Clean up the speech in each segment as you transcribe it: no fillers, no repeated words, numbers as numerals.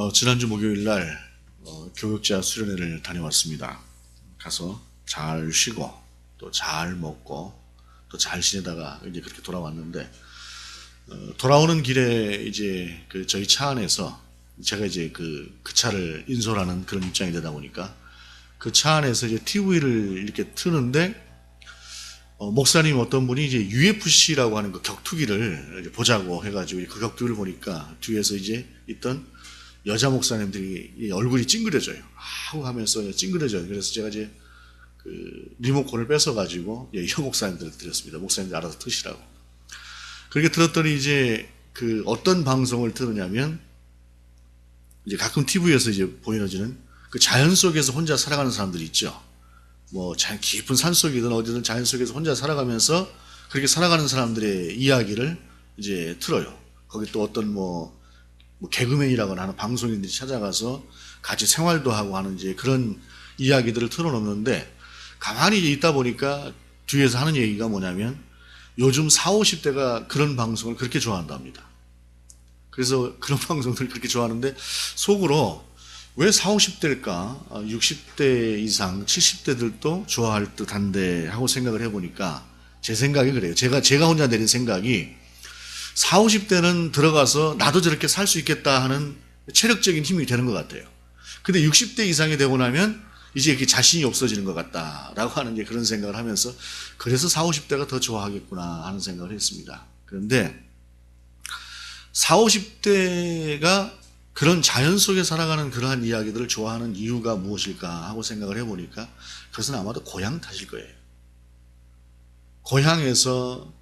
지난주 목요일 날 교육자 수련회를 다녀왔습니다. 가서 잘 쉬고 또 잘 먹고 또 잘 지내다가 이제 그렇게 돌아왔는데 돌아오는 길에 이제 저희 차 안에서 제가 이제 그 차를 인솔하는 그런 입장이 되다 보니까 그 차 안에서 이제 TV를 이렇게 트는데 목사님 어떤 분이 이제 UFC라고 하는 그 격투기를 이제 보자고 해가지고 그 격투기를 보니까 뒤에서 이제 있던 여자 목사님들이 얼굴이 찡그려져요. 하고 하면서 찡그려져요. 그래서 제가 이제 그 리모컨을 뺏어가지고 여 목사님들한테 드렸습니다. 목사님들 알아서 트시라고. 그렇게 들었더니 이제 그 어떤 방송을 들으냐면 이제 가끔 TV에서 이제 보여지는 그 자연 속에서 혼자 살아가는 사람들이 있죠. 뭐 자연 깊은 산 속이든 어디든 자연 속에서 혼자 살아가면서 그렇게 살아가는 사람들의 이야기를 이제 틀어요. 거기 또 어떤 뭐 개그맨이라거나 하는 방송인들이 찾아가서 같이 생활도 하고 하는 이제 그런 이야기들을 틀어놓는데 가만히 있다 보니까 뒤에서 하는 얘기가 뭐냐면 요즘 40, 50대가 그런 방송을 그렇게 좋아한답니다. 그래서 그런 방송들을 그렇게 좋아하는데 속으로 왜 40, 50대일까? 60대 이상 70대들도 좋아할 듯한데 하고 생각을 해보니까 제 생각이 그래요. 제가 혼자 내린 생각이 40, 50대는 들어가서 나도 저렇게 살 수 있겠다 하는 체력적인 힘이 되는 것 같아요. 근데 60대 이상이 되고 나면 이제 이렇게 자신이 없어지는 것 같다라고 하는 게 그런 생각을 하면서 그래서 40, 50대가 더 좋아하겠구나 하는 생각을 했습니다. 그런데 40, 50대가 그런 자연 속에 살아가는 그러한 이야기들을 좋아하는 이유가 무엇일까 하고 생각을 해보니까 그것은 아마도 고향 탓일 거예요. 고향에서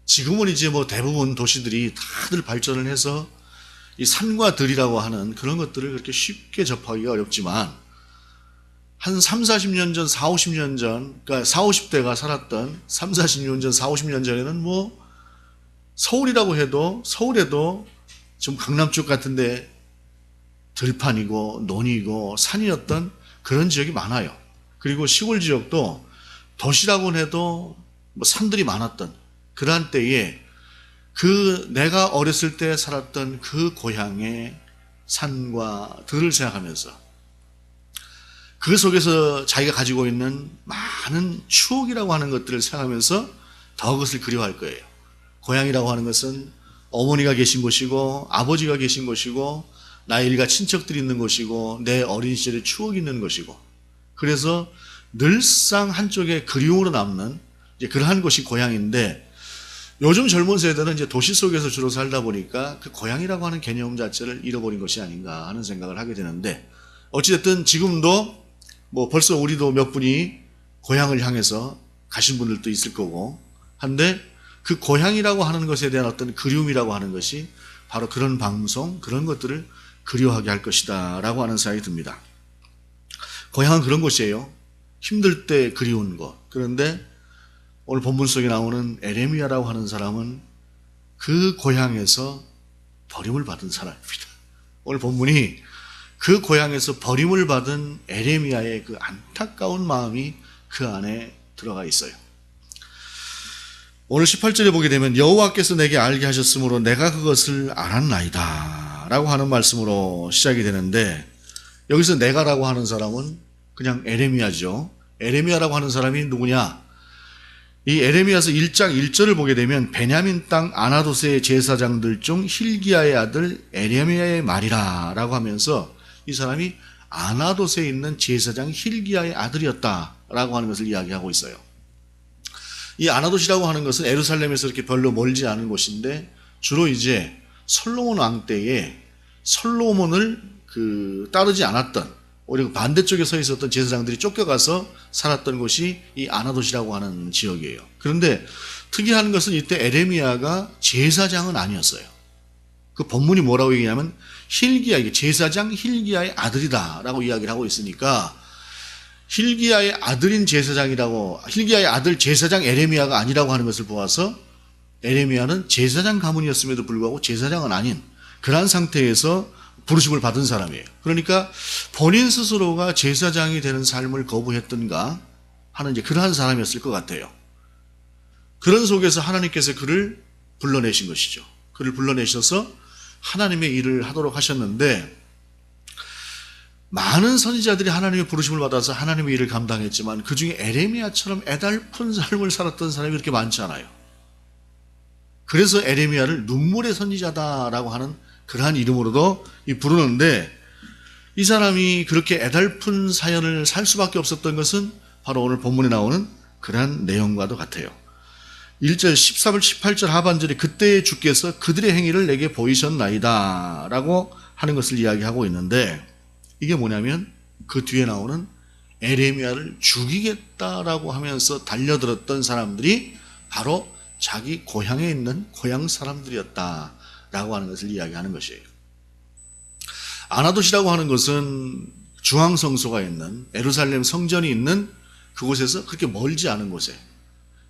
지금은 이제 뭐 대부분 도시들이 다들 발전을 해서 이 산과 들이라고 하는 그런 것들을 그렇게 쉽게 접하기가 어렵지만 한 3, 40년 전, 4, 50년 전, 그러니까 4, 50대가 살았던 3, 40년 전, 4, 50년 전에는 뭐 서울이라고 해도 서울에도 좀 강남 쪽 같은데 들판이고 논이고 산이었던 그런 지역이 많아요. 그리고 시골 지역도 도시라고 해도 뭐 산들이 많았던 그러한 때에 내가 어렸을 때 살았던 그 고향의 산과 들을 생각하면서 그 속에서 자기가 가지고 있는 많은 추억이라고 하는 것들을 생각하면서 더 그것을 그리워할 거예요. 고향이라고 하는 것은 어머니가 계신 곳이고 아버지가 계신 곳이고 나의 일가 친척들이 있는 곳이고 내 어린 시절의 추억이 있는 곳이고 그래서 늘상 한쪽에 그리움으로 남는 이제 그러한 곳이 고향인데 요즘 젊은 세대는 이제 도시 속에서 주로 살다 보니까 그 고향이라고 하는 개념 자체를 잃어버린 것이 아닌가 하는 생각을 하게 되는데 어찌됐든 지금도 뭐 벌써 우리도 몇 분이 고향을 향해서 가신 분들도 있을 거고 한데 그 고향이라고 하는 것에 대한 어떤 그리움이라고 하는 것이 바로 그런 방송, 그런 것들을 그리워하게 할 것이다 라고 하는 생각이 듭니다. 고향은 그런 곳이에요. 힘들 때 그리운 곳. 그런데 오늘 본문 속에 나오는 에레미야라고 하는 사람은 그 고향에서 버림을 받은 사람입니다. 오늘 본문이 그 고향에서 버림을 받은 에레미야의 그 안타까운 마음이 그 안에 들어가 있어요. 오늘 18절에 보게 되면 여호와께서 내게 알게 하셨으므로 내가 그것을 알았나이다 라고 하는 말씀으로 시작이 되는데 여기서 내가라고 하는 사람은 그냥 에레미야죠. 에레미야라고 하는 사람이 누구냐? 이 에레미야서 1장 1절을 보게 되면 베냐민 땅 아나도스의 제사장들 중 hil기야의 아들 에레미야의 말이라 라고 하면서 이 사람이 아나도스에 있는 제사장 hil기야의 아들이었다라고 하는 것을 이야기하고 있어요. 이 아나도시라고 하는 것은 예루살렘에서 이렇게 별로 멀지 않은 곳인데 주로 이제 솔로몬 왕 때에 솔로몬을 따르지 않았던 오히려 반대쪽에 서 있었던 제사장들이 쫓겨가서 살았던 곳이 이 아나도시라고 하는 지역이에요. 그런데 특이한 것은 이때 에레미야가 제사장은 아니었어요. 그 본문이 뭐라고 얘기하냐면 hil기야, 제사장 hil기야의 아들이다라고 이야기를 하고 있으니까 hil기야의 아들인 제사장이라고 hil기야의 아들 제사장 에레미야가 아니라고 하는 것을 보아서 에레미야는 제사장 가문이었음에도 불구하고 제사장은 아닌 그러한 상태에서 부르심을 받은 사람이에요. 그러니까 본인 스스로가 제사장이 되는 삶을 거부했던가 하는 이제 그러한 사람이었을 것 같아요. 그런 속에서 하나님께서 그를 불러내신 것이죠. 그를 불러내셔서 하나님의 일을 하도록 하셨는데 많은 선지자들이 하나님의 부르심을 받아서 하나님의 일을 감당했지만 그 중에 에레미야처럼 애달픈 삶을 살았던 사람이 그렇게 많지 않아요. 그래서 에레미야를 눈물의 선지자다라고 하는 그러한 이름으로도 부르는데, 이 사람이 그렇게 애달픈 사연을 살 수밖에 없었던 것은 바로 오늘 본문에 나오는 그러한 내용과도 같아요. 1절 13절 18절 하반절에 그때의 주께서 그들의 행위를 내게 보이셨나이다 라고 하는 것을 이야기하고 있는데, 이게 뭐냐면 그 뒤에 나오는 에레미야를 죽이겠다라고 하면서 달려들었던 사람들이 바로 자기 고향에 있는 고향 사람들이었다라고 하는 것을 이야기하는 것이에요. 아나돗이라고 하는 것은 중앙성소가 있는 예루살렘 성전이 있는 그곳에서 그렇게 멀지 않은 곳에,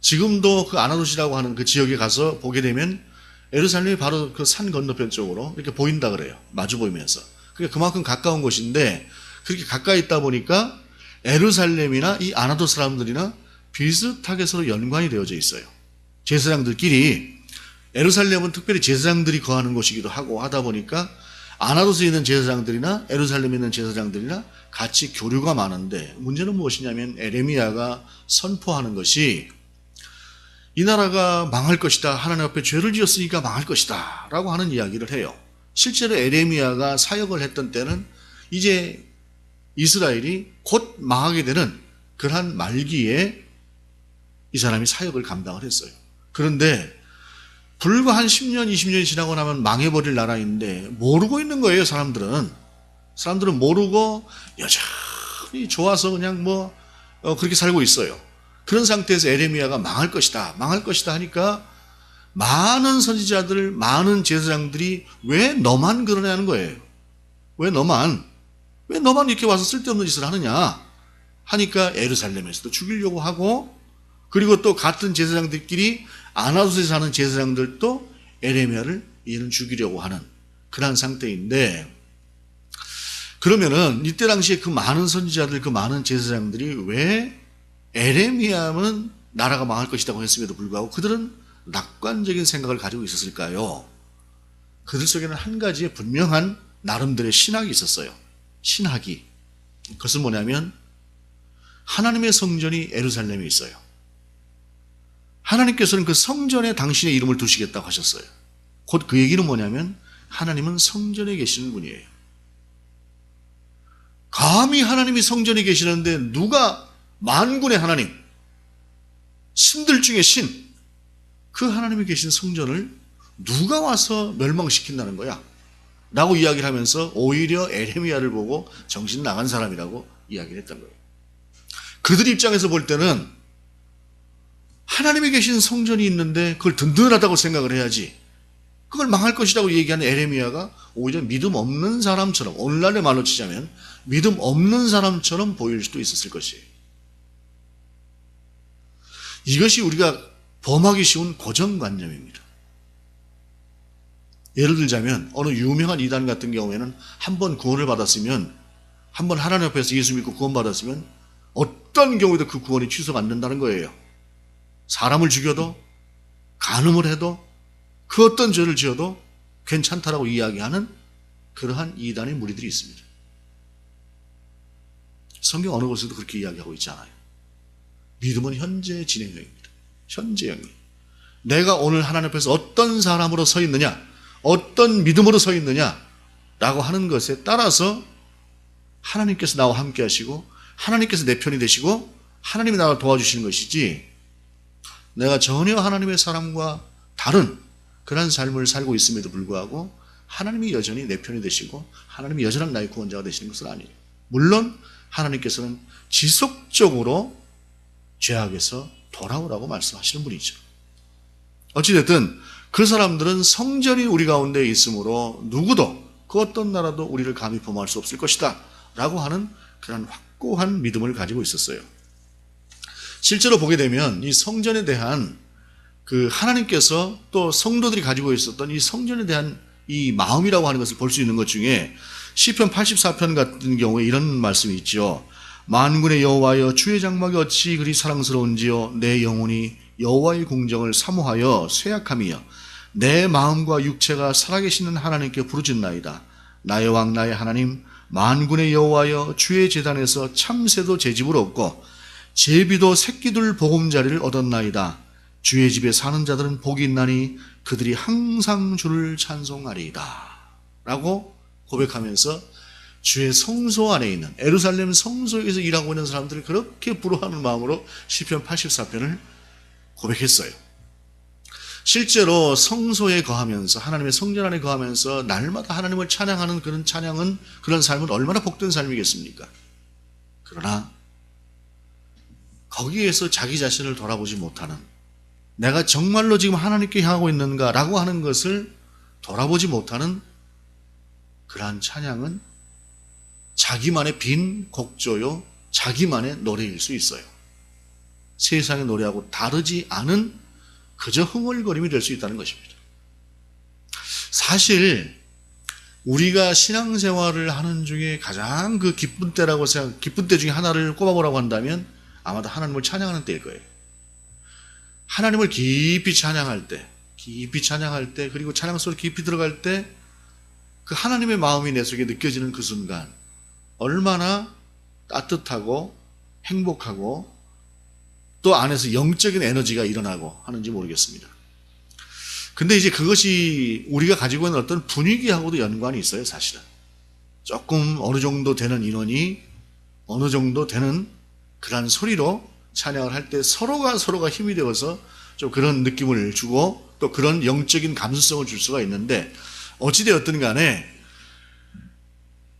지금도 그 아나돗이라고 하는 그 지역에 가서 보게 되면 예루살렘이 바로 그 산 건너편 쪽으로 이렇게 보인다 그래요. 마주 보이면서. 그러니까 그만큼 가까운 곳인데, 그렇게 가까이 있다 보니까 예루살렘이나 이 아나돗 사람들이나 비슷하게 서로 연관이 되어져 있어요. 제사장들끼리, 예루살렘은 특별히 제사장들이 거하는 곳이기도 하고 하다 보니까 아나돗에 있는 제사장들이나 예루살렘에 있는 제사장들이나 같이 교류가 많은데, 문제는 무엇이냐면 에레미야가 선포하는 것이 이 나라가 망할 것이다, 하나님 앞에 죄를 지었으니까 망할 것이다 라고 하는 이야기를 해요. 실제로 에레미야가 사역을 했던 때는 이제 이스라엘이 곧 망하게 되는 그러한 말기에 이 사람이 사역을 감당을 했어요. 그런데 불과 한 10년, 20년이 지나고 나면 망해버릴 나라인데 모르고 있는 거예요, 사람들은. 사람들은 모르고 여전히 좋아서 그냥 그렇게 살고 있어요. 그런 상태에서 에레미야가 망할 것이다 하니까 많은 선지자들, 많은 제사장들이 왜 너만 그러냐는 거예요. 왜 너만 이렇게 와서 쓸데없는 짓을 하느냐 하니까 예루살렘에서도 죽이려고 하고, 그리고 또 같은 제사장들끼리 아나돗에 사는 제사장들도 에레미야를 이는 죽이려고 하는 그런 상태인데, 그러면은 이때 당시에 그 많은 선지자들, 그 많은 제사장들이 왜 에레미야는 나라가 망할 것이라고 했음에도 불구하고 그들은 낙관적인 생각을 가지고 있었을까요? 그들 속에는 한 가지의 분명한 나름대로의 신학이 있었어요. 신학이. 그것은 뭐냐면 하나님의 성전이 예루살렘에 있어요. 하나님께서는 그 성전에 당신의 이름을 두시겠다고 하셨어요. 곧 그 얘기는 뭐냐면 하나님은 성전에 계시는 분이에요. 감히 하나님이 성전에 계시는데 누가, 만군의 하나님, 신들 중에 신, 그 하나님이 계신 성전을 누가 와서 멸망시킨다는 거야 라고 이야기를 하면서 오히려 에레미야를 보고 정신 나간 사람이라고 이야기를 했던 거예요. 그들 입장에서 볼 때는 하나님이 계신 성전이 있는데 그걸 든든하다고 생각을 해야지, 그걸 망할 것이라고 얘기하는 에레미야가 오히려 믿음 없는 사람처럼, 오늘날의 말로 치자면 믿음 없는 사람처럼 보일 수도 있었을 것이에요. 이것이 우리가 범하기 쉬운 고정관념입니다. 예를 들자면 어느 유명한 이단 같은 경우에는 한 번 구원을 받았으면, 한 번 하나님 앞에서 예수 믿고 구원받았으면 어떤 경우에도 그 구원이 취소가 안 된다는 거예요. 사람을 죽여도, 간음을 해도, 그 어떤 죄를 지어도 괜찮다라고 이야기하는 그러한 이단의 무리들이 있습니다. 성경 어느 곳에도 그렇게 이야기하고 있지 않아요. 믿음은 현재 진행형입니다. 현재형이. 내가 오늘 하나님 앞에서 어떤 사람으로 서 있느냐, 어떤 믿음으로 서 있느냐라고 하는 것에 따라서 하나님께서 나와 함께 하시고 하나님께서 내 편이 되시고 하나님이 나를 도와주시는 것이지, 내가 전혀 하나님의 사람과 다른 그런 삶을 살고 있음에도 불구하고 하나님이 여전히 내 편이 되시고 하나님이 여전한 나의 구원자가 되시는 것은 아니에요. 물론 하나님께서는 지속적으로 죄악에서 돌아오라고 말씀하시는 분이죠. 어찌됐든 그 사람들은 성전이 우리 가운데 있으므로 누구도, 그 어떤 나라도 우리를 감히 범할 수 없을 것이다 라고 하는 그런 확고한 믿음을 가지고 있었어요. 실제로 보게 되면 이 성전에 대한 그 하나님께서 또 성도들이 가지고 있었던 이 성전에 대한 이 마음이라고 하는 것을 볼 수 있는 것 중에 시편 84편 같은 경우에 이런 말씀이 있죠. 만군의 여호와여, 주의 장막이 어찌 그리 사랑스러운지요. 내 영혼이 여호와의 공정을 사모하여 쇠약함이여. 내 마음과 육체가 살아계시는 하나님께 부르짖나이다. 나의 왕 나의 하나님, 만군의 여호와여, 주의 제단에서 참새도 제 집을 얻고 제비도 새끼들 보금자리를 얻었나이다. 주의 집에 사는 자들은 복이 있나니 그들이 항상 주를 찬송하리이다. 라고 고백하면서 주의 성소 안에 있는 예루살렘 성소에서 일하고 있는 사람들을 그렇게 부러워하는 마음으로 시편 84편을 고백했어요. 실제로 성소에 거하면서, 하나님의 성전 안에 거하면서 날마다 하나님을 찬양하는 그런 찬양은, 그런 삶은 얼마나 복된 삶이겠습니까? 그러나 거기에서 자기 자신을 돌아보지 못하는, 내가 정말로 지금 하나님께 향하고 있는가라고 하는 것을 돌아보지 못하는 그러한 찬양은 자기만의 빈 곡조요, 자기만의 노래일 수 있어요. 세상의 노래하고 다르지 않은 그저 흥얼거림이 될 수 있다는 것입니다. 사실 우리가 신앙생활을 하는 중에 가장 그 기쁜 때라고 기쁜 때 중에 하나를 꼽아보라고 한다면 아마도 하나님을 찬양하는 때일 거예요. 하나님을 깊이 찬양할 때, 그리고 찬양 속에 깊이 들어갈 때 그 하나님의 마음이 내 속에 느껴지는 그 순간 얼마나 따뜻하고 행복하고 또 안에서 영적인 에너지가 일어나고 하는지 모르겠습니다. 근데 이제 그것이 우리가 가지고 있는 어떤 분위기하고도 연관이 있어요, 사실은. 조금 어느 정도 되는 인원이 어느 정도 되는 그런 소리로 찬양을 할 때 서로가 힘이 되어서 좀 그런 느낌을 주고 또 그런 영적인 감수성을 줄 수가 있는데, 어찌되었든 간에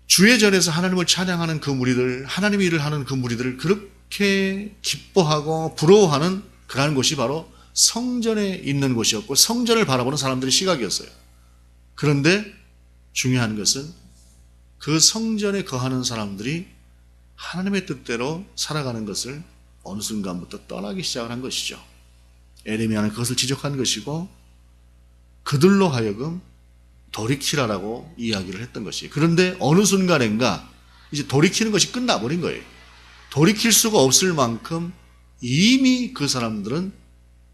주의 전에서 하나님을 찬양하는 그 무리들, 하나님의 일을 하는 그 무리들을 그렇게 기뻐하고 부러워하는 그러한 곳이 바로 성전에 있는 곳이었고 성전을 바라보는 사람들의 시각이었어요. 그런데 중요한 것은 그 성전에 거하는 사람들이 하나님의 뜻대로 살아가는 것을 어느 순간부터 떠나기 시작한 것이죠. 에레미야는 그것을 지적한 것이고 그들로 하여금 돌이키라라고 이야기를 했던 것이에요. 그런데 어느 순간인가 이제 돌이키는 것이 끝나버린 거예요. 돌이킬 수가 없을 만큼 이미 그 사람들은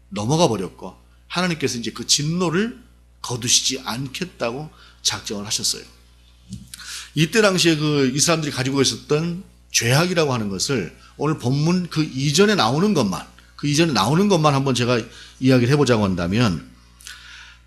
넘어가 버렸고 하나님께서 이제 그 진노를 거두시지 않겠다고 작정을 하셨어요. 이때 당시에 이 사람들이 가지고 있었던 죄악이라고 하는 것을 오늘 본문 그 이전에 나오는 것만 한번 제가 이야기를 해보자고 한다면,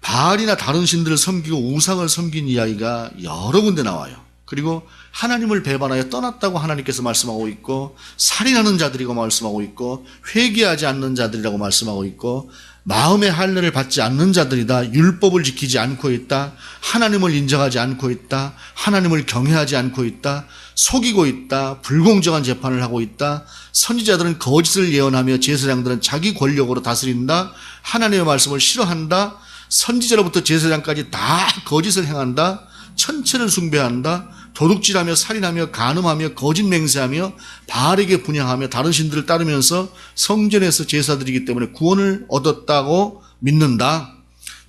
바알이나 다른 신들을 섬기고 우상을 섬긴 이야기가 여러 군데 나와요. 그리고 하나님을 배반하여 떠났다고 하나님께서 말씀하고 있고, 살인하는 자들이라고 말씀하고 있고, 회개하지 않는 자들이라고 말씀하고 있고, 마음의 할례를 받지 않는 자들이다, 율법을 지키지 않고 있다, 하나님을 인정하지 않고 있다, 하나님을 경외하지 않고 있다, 속이고 있다, 불공정한 재판을 하고 있다, 선지자들은 거짓을 예언하며 제사장들은 자기 권력으로 다스린다, 하나님의 말씀을 싫어한다, 선지자로부터 제사장까지 다 거짓을 행한다, 천체를 숭배한다, 도둑질하며 살인하며 간음하며 거짓 맹세하며 바알에게 분향하며 다른 신들을 따르면서 성전에서 제사드리기 때문에 구원을 얻었다고 믿는다,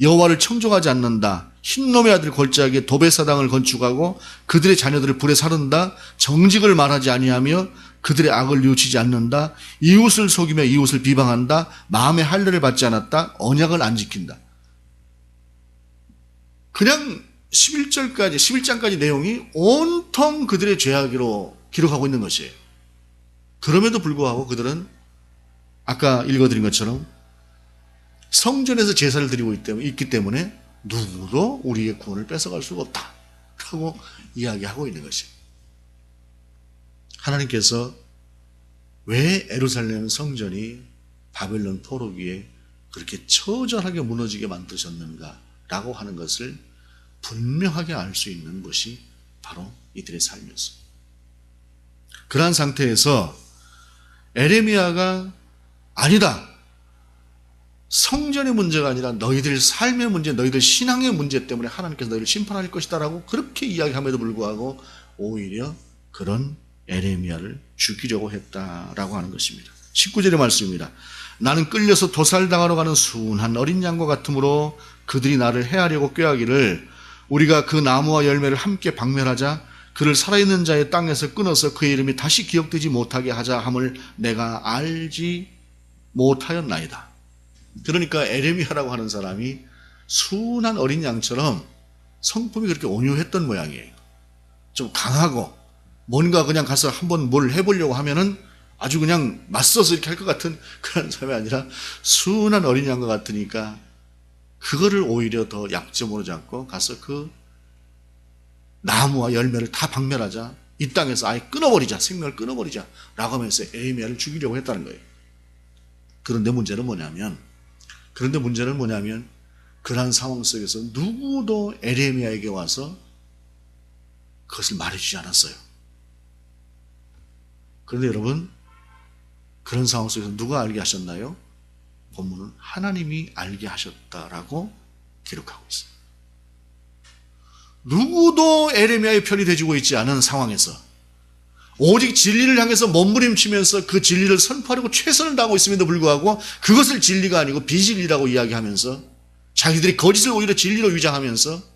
여호와를 청종하지 않는다, 흰놈의 아들 골짜기에 도배사당을 건축하고 그들의 자녀들을 불에 사른다, 정직을 말하지 아니하며 그들의 악을 뉘우치지 않는다, 이웃을 속이며 이웃을 비방한다, 마음의 할례를 받지 않았다, 언약을 안 지킨다. 그냥 11장까지 내용이 온통 그들의 죄악으로 기록하고 있는 것이에요. 그럼에도 불구하고 그들은 아까 읽어드린 것처럼 성전에서 제사를 드리고 있기 때문에 누구도 우리의 구원을 뺏어갈 수가 없다 라고 이야기하고 있는 것이에요. 하나님께서 왜 예루살렘 성전이 바벨론 포로기에 그렇게 처절하게 무너지게 만드셨는가 라고 하는 것을 분명하게 알 수 있는 것이 바로 이들의 삶이었습니다. 그러한 상태에서 에레미야가 아니다, 성전의 문제가 아니라 너희들 삶의 문제, 너희들 신앙의 문제 때문에 하나님께서 너희를 심판할 것이다 라고 그렇게 이야기함에도 불구하고 오히려 그런 에레미야를 죽이려고 했다라고 하는 것입니다. 19절의 말씀입니다. 나는 끌려서 도살당하러 가는 순한 어린 양과 같으므로 그들이 나를 해하려고 꾀하기를 우리가 그 나무와 열매를 함께 박멸하자, 그를 살아있는 자의 땅에서 끊어서 그의 이름이 다시 기억되지 못하게 하자 함을 내가 알지 못하였나이다. 그러니까 에레미야라고 하는 사람이 순한 어린 양처럼 성품이 그렇게 온유했던 모양이에요. 좀 강하고 뭔가 그냥 가서 한번 뭘 해보려고 하면은 아주 그냥 맞서서 이렇게 할 것 같은 그런 사람이 아니라 순한 어린 양과 같으니까 그거를 오히려 더 약점으로 잡고 가서 그 나무와 열매를 다 박멸하자, 이 땅에서 아예 끊어버리자, 생명을 끊어버리자 라고 하면서 에레미야를 죽이려고 했다는 거예요. 그런데 문제는 뭐냐면 그러한 상황 속에서 누구도 에레미야에게 와서 그것을 말해주지 않았어요. 그런데 여러분, 그런 상황 속에서 누가 알게 하셨나요? 본문은 하나님이 알게 하셨다라고 기록하고 있어요. 누구도 에레미야의 편이 되지고 있지 않은 상황에서 오직 진리를 향해서 몸부림치면서 그 진리를 선포하려고 최선을 다하고 있음에도 불구하고 그것을 진리가 아니고 비진리라고 이야기하면서 자기들이 거짓을 오히려 진리로 위장하면서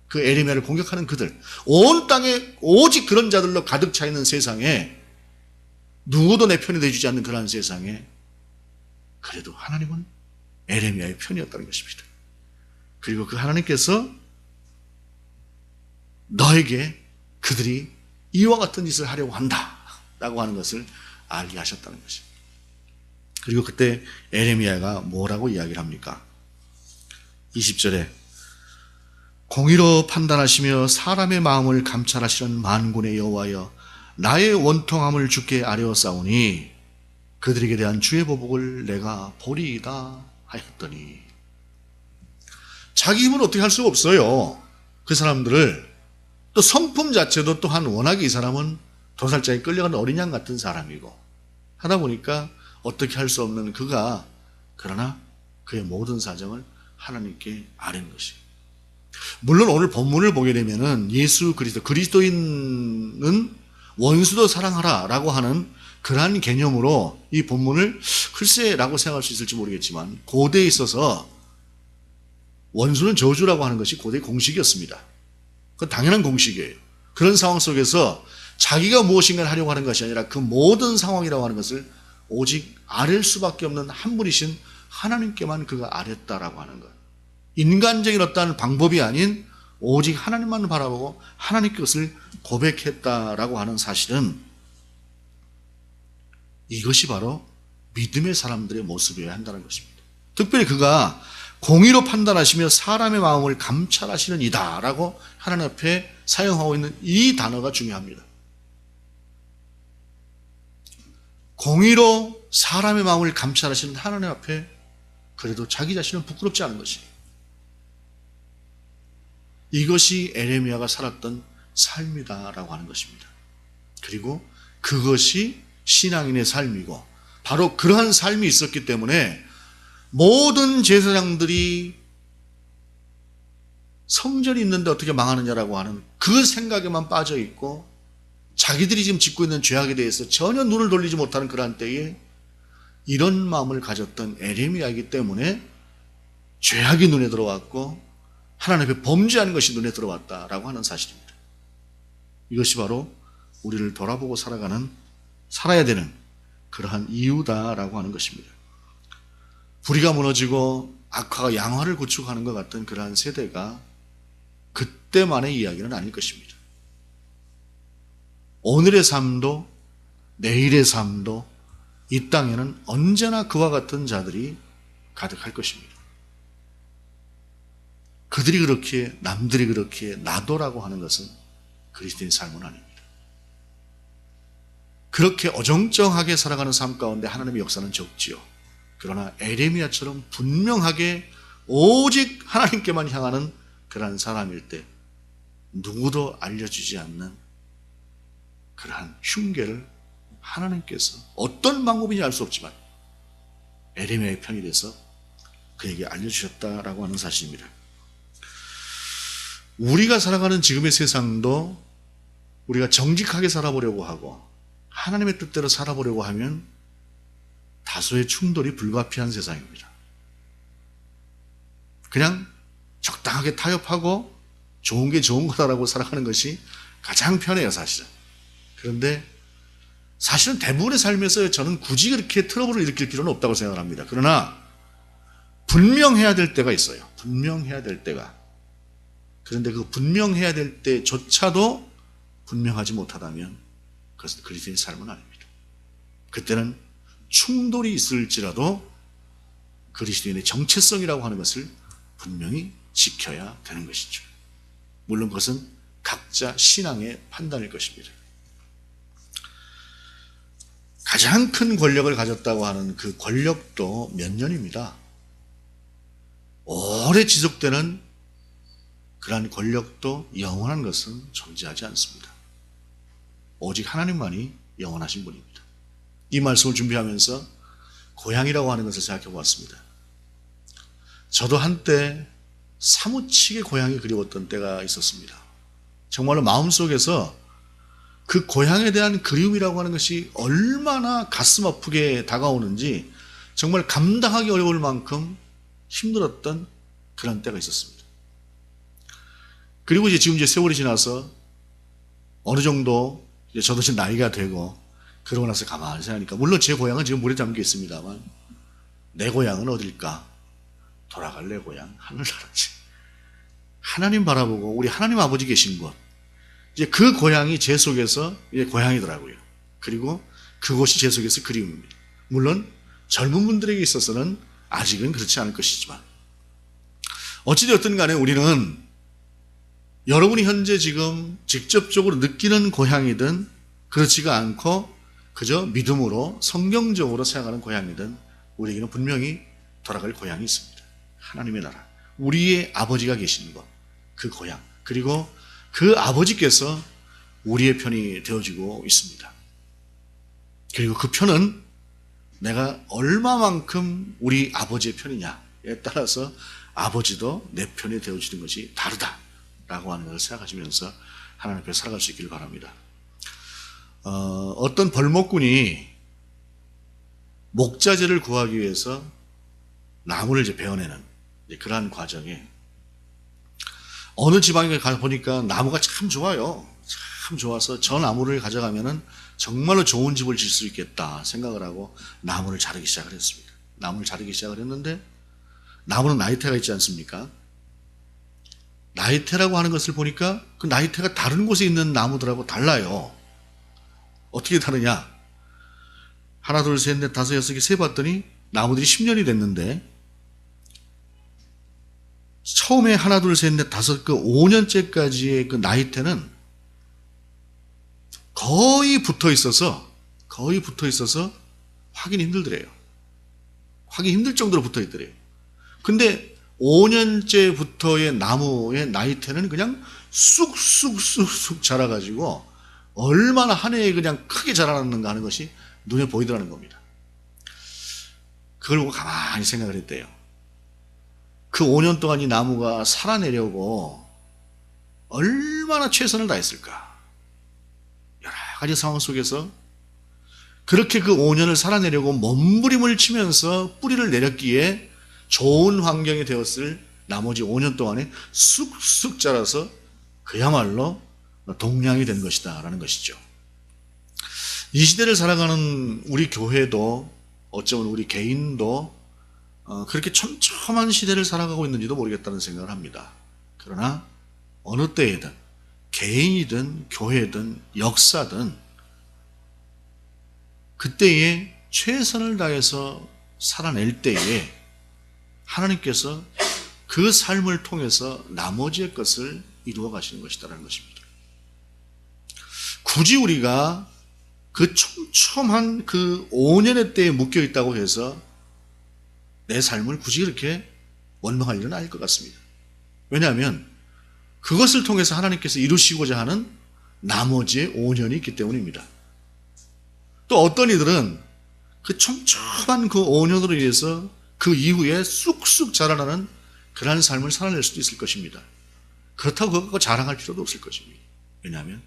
그 에레미야를 공격하는 그들, 온 땅에 오직 그런 자들로 가득 차 있는 세상에, 누구도 내 편이 되주지 않는 그러한 세상에 그래도 하나님은 에레미야의 편이었다는 것입니다. 그리고 그 하나님께서 너에게 그들이 이와 같은 짓을 하려고 한다 라고 하는 것을 알게 하셨다는 것입니다. 그리고 그때 에레미야가 뭐라고 이야기를 합니까? 20절에 공의로 판단하시며 사람의 마음을 감찰하시는 만군의 여호와여, 나의 원통함을 주께 아뢰었사오니 그들에게 대한 주의 보복을 내가 보리이다 하였더니, 자기 힘은 어떻게 할 수가 없어요. 그 사람들을, 또 성품 자체도 또한 워낙에 이 사람은 도살장에 끌려가는 어린 양 같은 사람이고 하다 보니까 어떻게 할 수 없는 그가, 그러나 그의 모든 사정을 하나님께 아뢰는 것입니다. 물론 오늘 본문을 보게 되면은 예수 그리스도인은 원수도 사랑하라 라고 하는 그러한 개념으로 이 본문을 글쎄라고 생각할 수 있을지 모르겠지만, 고대에 있어서 원수는 저주라고 하는 것이 고대의 공식이었습니다. 그건 당연한 공식이에요. 그런 상황 속에서 자기가 무엇인가를 하려고 하는 것이 아니라 그 모든 상황이라고 하는 것을 오직 아랠 수밖에 없는 한 분이신 하나님께만 그가 아뢰었다라고 하는 것. 인간적인 어떠한 방법이 아닌 오직 하나님만 바라보고 하나님께 그것을 고백했다라고 하는 사실은, 이것이 바로 믿음의 사람들의 모습이어야 한다는 것입니다. 특별히 그가 공의로 판단하시며 사람의 마음을 감찰하시는 이다 라고 하나님 앞에 사용하고 있는 이 단어가 중요합니다. 공의로 사람의 마음을 감찰하시는 하나님 앞에 그래도 자기 자신은 부끄럽지 않은 것이, 이것이 에레미야가 살았던 삶이다라고 하는 것입니다. 그리고 그것이 신앙인의 삶이고, 바로 그러한 삶이 있었기 때문에 모든 제사장들이 성전이 있는데 어떻게 망하느냐라고 하는 그 생각에만 빠져 있고, 자기들이 지금 짓고 있는 죄악에 대해서 전혀 눈을 돌리지 못하는 그러한 때에 이런 마음을 가졌던 에레미야이기 때문에 죄악이 눈에 들어왔고 하나님 앞에 범죄하는 것이 눈에 들어왔다라고 하는 사실입니다. 이것이 바로 우리를 돌아보고 살아야 되는 그러한 이유다라고 하는 것입니다. 불의가 무너지고 악화가 양화를 구축하는 것 같은 그러한 세대가 그때만의 이야기는 아닐 것입니다. 오늘의 삶도 내일의 삶도 이 땅에는 언제나 그와 같은 자들이 가득할 것입니다. 그들이 그렇게, 남들이 그렇게, 나도라고 하는 것은 그리스도인 삶은 아닙니다. 그렇게 어정쩡하게 살아가는 삶 가운데 하나님의 역사는 적지요. 그러나 에레미야처럼 분명하게 오직 하나님께만 향하는 그러한 사람일 때 누구도 알려주지 않는 그러한 흉계를 하나님께서 어떤 방법인지 알 수 없지만 에레미야의 편이 돼서 그에게 알려주셨다라고 하는 사실입니다. 우리가 살아가는 지금의 세상도 우리가 정직하게 살아보려고 하고 하나님의 뜻대로 살아보려고 하면 다소의 충돌이 불가피한 세상입니다. 그냥 적당하게 타협하고 좋은 게 좋은 거다라고 살아가는 것이 가장 편해요, 사실은. 그런데 사실은 대부분의 삶에서 저는 굳이 그렇게 트러블을 일으킬 필요는 없다고 생각을 합니다. 그러나 분명해야 될 때가 있어요. 분명해야 될 때가. 그런데 그 분명해야 될 때조차도 분명하지 못하다면 그것은 그리스도인의 삶은 아닙니다. 그때는 충돌이 있을지라도 그리스도인의 정체성이라고 하는 것을 분명히 지켜야 되는 것이죠. 물론 그것은 각자 신앙의 판단일 것입니다. 가장 큰 권력을 가졌다고 하는 그 권력도 몇 년입니다. 오래 지속되는 그러한 권력도 영원한 것은 존재하지 않습니다. 오직 하나님만이 영원하신 분입니다. 이 말씀을 준비하면서 고향이라고 하는 것을 생각해 보았습니다. 저도 한때 사무치게 고향이 그리웠던 때가 있었습니다. 정말로 마음속에서 그 고향에 대한 그리움이라고 하는 것이 얼마나 가슴 아프게 다가오는지 정말 감당하기 어려울 만큼 힘들었던 그런 때가 있었습니다. 그리고 지금 세월이 지나서 어느 정도 저도 이제 나이가 되고 그러고 나서 가만히 생각하니까 물론 제 고향은 지금 물에 잠겨 있습니다만 내 고향은 어딜까? 돌아갈 내 고향 하늘나라지. 하나님 바라보고 우리 하나님 아버지 계신 곳, 이제 그 고향이 제 속에서 이제 고향이더라고요. 그리고 그곳이 제 속에서 그리움입니다. 물론 젊은 분들에게 있어서는 아직은 그렇지 않을 것이지만 어찌되었든 간에 우리는 여러분이 현재 지금 직접적으로 느끼는 고향이든 그렇지가 않고 그저 믿음으로 성경적으로 생각하는 고향이든 우리에게는 분명히 돌아갈 고향이 있습니다. 하나님의 나라, 우리의 아버지가 계시는 것, 그 고향, 그리고 그 아버지께서 우리의 편이 되어지고 있습니다. 그리고 그 편은 내가 얼마만큼 우리 아버지의 편이냐에 따라서 아버지도 내 편이 되어지는 것이 다르다라고 하는 것을 생각하시면서 하나님 앞에 살아갈 수 있기를 바랍니다. 어떤 벌목꾼이 목자재를 구하기 위해서 나무를 이제 베어내는 그러한 과정에 어느 지방에 가보니까 나무가 참 좋아요. 참 좋아서 저 나무를 가져가면은 정말로 좋은 집을 질 수 있겠다 생각을 하고 나무를 자르기 시작을 했습니다. 나무를 자르기 시작을 했는데 나무는 나이테가 있지 않습니까? 나이테라고 하는 것을 보니까 그 나이테가 다른 곳에 있는 나무들하고 달라요. 어떻게 다르냐? 하나, 둘, 셋, 넷, 다섯, 여섯 개 세봤더니 나무들이 10년이 됐는데 처음에 하나, 둘, 셋, 넷, 다섯, 그 5년째까지의 그 나이테는 거의 붙어 있어서 확인이 힘들더래요. 확인이 힘들 정도로 붙어 있더래요. 근데 5년째부터의 나무의 나이테는 그냥 쑥쑥쑥쑥 자라가지고 얼마나 한 해에 그냥 크게 자라났는가 하는 것이 눈에 보이더라는 겁니다. 그걸 보고 가만히 생각을 했대요. 그 5년 동안 이 나무가 살아내려고 얼마나 최선을 다했을까. 여러 가지 상황 속에서 그렇게 그 5년을 살아내려고 몸부림을 치면서 뿌리를 내렸기에 좋은 환경이 되었을 나머지 5년 동안에 쑥쑥 자라서 그야말로 동량이 된 것이다 라는 것이죠. 이 시대를 살아가는 우리 교회도 어쩌면 우리 개인도 그렇게 촘촘한 시대를 살아가고 있는지도 모르겠다는 생각을 합니다. 그러나 어느 때이든 개인이든 교회든 역사든 그때에 최선을 다해서 살아낼 때에 하나님께서 그 삶을 통해서 나머지의 것을 이루어 가시는 것이다라는 것입니다. 굳이 우리가 그 촘촘한 그 5년의 때에 묶여 있다고 해서 내 삶을 굳이 그렇게 원망할 일은 아닐 것 같습니다. 왜냐하면 그것을 통해서 하나님께서 이루시고자 하는 나머지의 5년이 있기 때문입니다. 또 어떤 이들은 그 촘촘한 그 5년으로 인해서 그 이후에 쑥쑥 자라나는 그러한 삶을 살아낼 수도 있을 것입니다. 그렇다고 그거 자랑할 필요도 없을 것입니다. 왜냐하면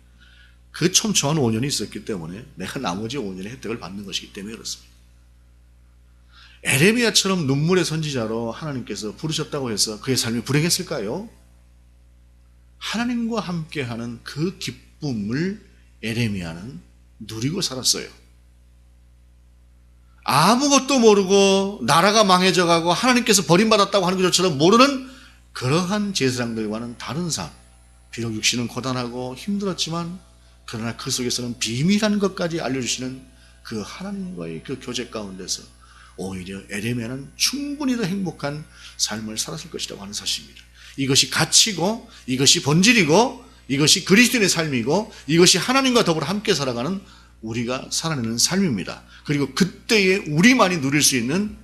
그 촘촘한 5년이 있었기 때문에 내가 나머지 5년의 혜택을 받는 것이기 때문에 그렇습니다. 에레미야처럼 눈물의 선지자로 하나님께서 부르셨다고 해서 그의 삶이 불행했을까요? 하나님과 함께하는 그 기쁨을 에레미야는 누리고 살았어요. 아무것도 모르고 나라가 망해져가고 하나님께서 버림받았다고 하는 것처럼 모르는 그러한 제사장들과는 다른 삶. 비록 육신은 고단하고 힘들었지만 그러나 그 속에서는 비밀한 것까지 알려주시는 그 하나님과의 그 교제 가운데서 오히려 에레미야는 충분히 더 행복한 삶을 살았을 것이라고 하는 사실입니다. 이것이 가치고, 이것이 본질이고, 이것이 그리스도인의 삶이고, 이것이 하나님과 더불어 함께 살아가는 우리가 살아내는 삶입니다. 그리고 그때에 우리만이 누릴 수 있는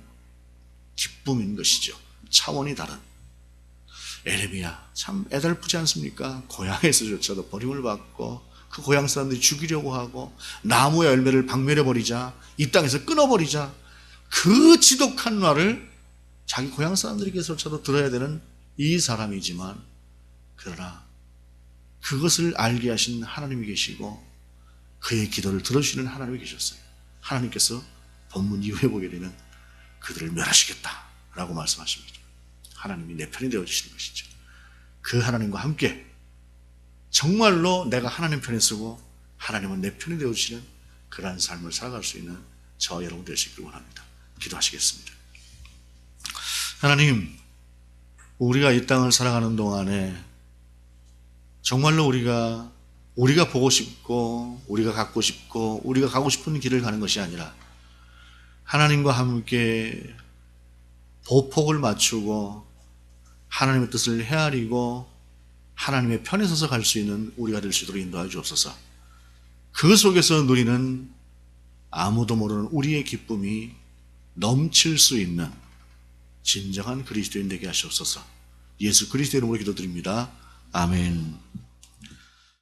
기쁨인 것이죠. 차원이 다른. 에레미야 참 애달프지 않습니까? 고향에서조차도 버림을 받고 그 고향 사람들이 죽이려고 하고 나무의 열매를 박멸해버리자, 이 땅에서 끊어버리자, 그 지독한 말을 자기 고향 사람들에게서조차도 들어야 되는 이 사람이지만, 그러나 그것을 알게 하신 하나님이 계시고 그의 기도를 들어주시는 하나님이 계셨어요. 하나님께서 본문 이후에 보게 되면 그들을 멸하시겠다라고 말씀하십니다. 하나님이 내 편이 되어주시는 것이죠. 그 하나님과 함께 정말로 내가 하나님 편에 서고 하나님은 내 편이 되어주시는 그러한 삶을 살아갈 수 있는 저와 여러분 되시길 원합니다. 기도하시겠습니다. 하나님, 우리가 이 땅을 살아가는 동안에 정말로 우리가 보고 싶고 우리가 갖고 싶고 우리가 가고 싶은 길을 가는 것이 아니라 하나님과 함께 보폭을 맞추고 하나님의 뜻을 헤아리고 하나님의 편에 서서 갈 수 있는 우리가 될 수 있도록 인도하여 주옵소서. 그 속에서 누리는 아무도 모르는 우리의 기쁨이 넘칠 수 있는 진정한 그리스도인 되게 하시옵소서. 예수 그리스도의 이름으로 기도드립니다. 아멘.